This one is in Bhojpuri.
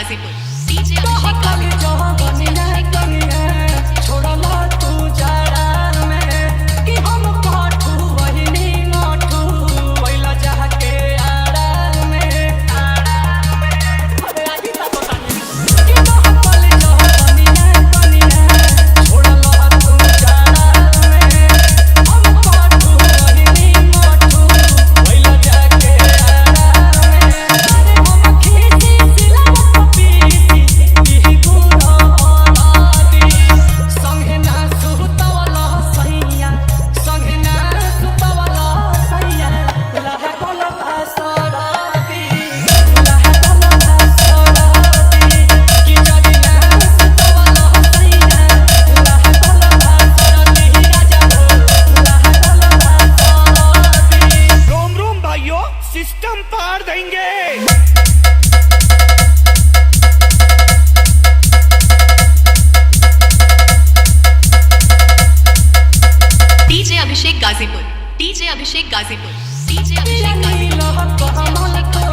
गाजीपुर डीजे अभिषेक गाजीपुर छोड़ला तू जाड़ा में कि हम काठू वहिनी माठू वैला जहा के आड़ा में अरे आजी ता पता नहीं कि महकल जहानिया छोड़ला तू जाड़ा में हम काठू वहिनी माठू वैला जहा के आड़ा में अरे हम खीसी सिला पपीती की गुना आदी संगे ना सुतवला सैया संगे ना सुतवला सैया लहा कोला भासराती लहा कोला भासराती कि जदी ना सुतवला सैया लहा कोला भासराती राजा लहा कोला भासराती। रोम रोम भाइयों, सिस्टम पार देंगे। DJ Abhishek Ghazipur DJ Abhishek Ghazipur DJ Abhishek Ghazipur नीला कमल को